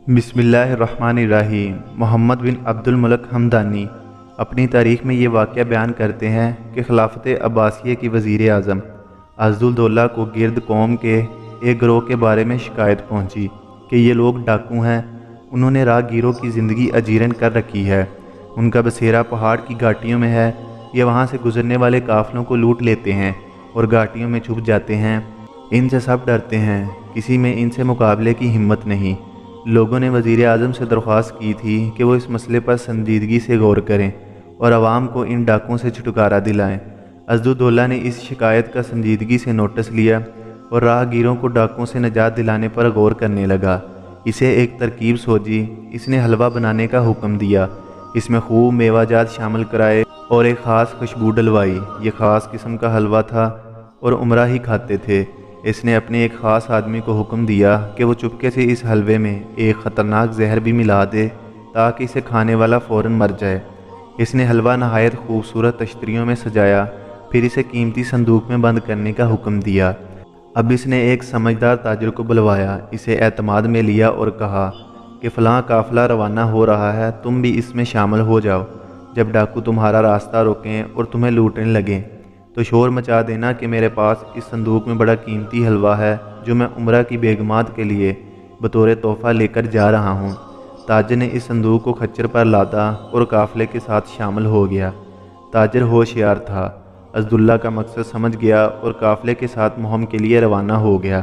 बिस्मिल्लाहिर्रहमानिर्रहीम। मोहम्मद बिन अब्दुल मलिक हमदानी अपनी तारीख़ में ये वाक़या बयान करते हैं कि खिलाफत अब्बासिया की वज़ीर आज़म अज़्ज़ुद्दौला को गिरद कौम के एक गिरोह के बारे में शिकायत पहुँची कि ये लोग डाकू हैं। उन्होंने राहगीरों की ज़िंदगी अजीरन कर रखी है। उनका बसेरा पहाड़ की घाटियों में है। ये वहाँ से गुज़रने वाले काफ़िलों को लूट लेते हैं और घाटियों में छुप जाते हैं। इनसे सब डरते हैं, किसी में इनसे मुकाबले की हिम्मत नहीं। लोगों ने वज़ीर आज़म से दरख्वास्त की थी कि वो इस मसले पर संजीदगी से गौर करें और आवाम को इन डाकुओं से छुटकारा दिलाएं। अज़्ज़ुद्दौला ने इस शिकायत का संजीदगी से नोटिस लिया और राहगीरों को डाकुओं से निजात दिलाने पर गौर करने लगा। इसे एक तरकीब सोची। इसने हलवा बनाने का हुक्म दिया। इसमें खूब मेवाजात शामिल कराए और एक ख़ास खुशबू डलवाई। ये ख़ास किस्म का हलवा था और उमरा ही खाते थे। इसने अपने एक ख़ास आदमी को हुक्म दिया कि वो चुपके से इस हलवे में एक ख़तरनाक जहर भी मिला दे ताकि इसे खाने वाला फ़ौरन मर जाए। इसने हलवा नहायत खूबसूरत तश्तरियों में सजाया, फिर इसे कीमती संदूक में बंद करने का हुक्म दिया। अब इसने एक समझदार ताजर को बुलवाया, इसे एतमाद में लिया और कहा कि फ़लाँ काफ़िला रवाना हो रहा है, तुम भी इसमें शामिल हो जाओ। जब डाकू तुम्हारा रास्ता रोकें और तुम्हें लूटने लगें तो शोर मचा देना कि मेरे पास इस संदूक में बड़ा कीमती हलवा है जो मैं उमरा की बेगमात के लिए बतौर तोहफ़ा लेकर जा रहा हूँ। ताजर ने इस संदूक को खच्चर पर लादा और काफ़िले के साथ शामिल हो गया। ताजर होशियार था, अज़्ज़ुद्दौला का मकसद समझ गया और काफ़िले के साथ मुहिम के लिए रवाना हो गया।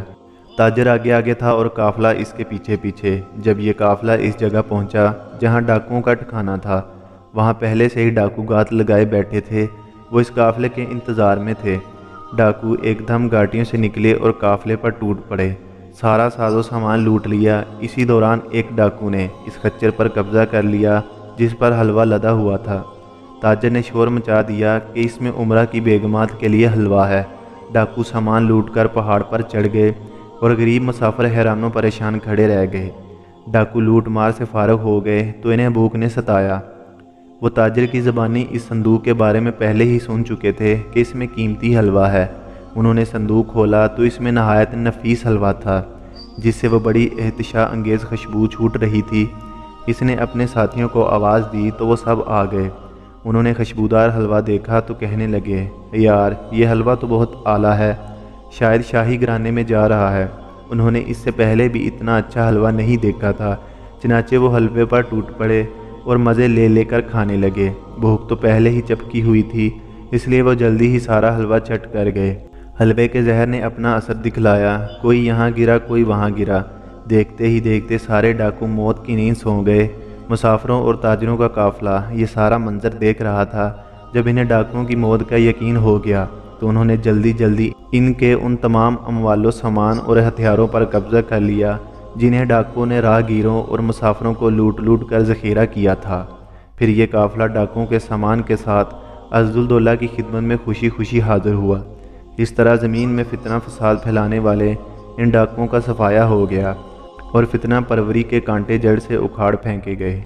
ताजर आगे आगे था और काफ़िला इसके पीछे पीछे। जब ये काफ़िला इस जगह पहुँचा जहाँ डाकुओं का ठिकाना था, वहाँ पहले से ही डाकू गात लगाए बैठे थे। वो इस काफ़िले के इंतज़ार में थे। डाकू एकदम घाटियों से निकले और काफ़िले पर टूट पड़े। सारा साजो सामान लूट लिया। इसी दौरान एक डाकू ने इस खच्चर पर कब्ज़ा कर लिया जिस पर हलवा लदा हुआ था। ताजर ने शोर मचा दिया कि इसमें उमरा की बेगमात के लिए हलवा है। डाकू सामान लूट कर पहाड़ पर चढ़ गए और गरीब मुसाफिर हैरानों परेशान खड़े रह गए। डाकू लूट मार से फारग हो गए तो इन्हें भूख ने सताया। वो ताजर की ज़बानी इस संदूक के बारे में पहले ही सुन चुके थे कि इसमें कीमती हलवा है। उन्होंने संदूक खोला तो इसमें नहायत नफीस हलवा था जिससे वो बड़ी एहतिशा अंगेज़ खुशबू छूट रही थी। इसने अपने साथियों को आवाज़ दी तो वो सब आ गए। उन्होंने खुशबूदार हलवा देखा तो कहने लगे, यार ये हलवा तो बहुत आला है, शायद शाही घराने में जा रहा है। उन्होंने इससे पहले भी इतना अच्छा हलवा नहीं देखा था। चनाचे वो हलवे पर टूट पड़े और मज़े ले लेकर खाने लगे। भूख तो पहले ही चपकी हुई थी, इसलिए वो जल्दी ही सारा हलवा चट कर गए। हलवे के जहर ने अपना असर दिखलाया। कोई यहाँ गिरा, कोई वहाँ गिरा। देखते ही देखते सारे डाकू मौत की नींद सो गए। मुसाफिरों और ताजरों का काफ़िला ये सारा मंजर देख रहा था। जब इन्हें डाकुओं की मौत का यकीन हो गया तो उन्होंने जल्दी जल्दी इनके उन तमाम अमवालो सामान और हथियारों पर कब्ज़ा कर लिया जिन्हें डाकुओं ने राहगीरों और मुसाफिरों को लूट लूट कर ज़ख़ीरा किया था। फिर ये काफ़िला डाकुओं के सामान के साथ अज़्ज़ुद्दौला की खिदमत में खुशी खुशी हाज़िर हुआ। इस तरह ज़मीन में फितना फसाद फैलाने वाले इन डाकुओं का सफाया हो गया और फितना परवरी के कांटे जड़ से उखाड़ फेंके गए।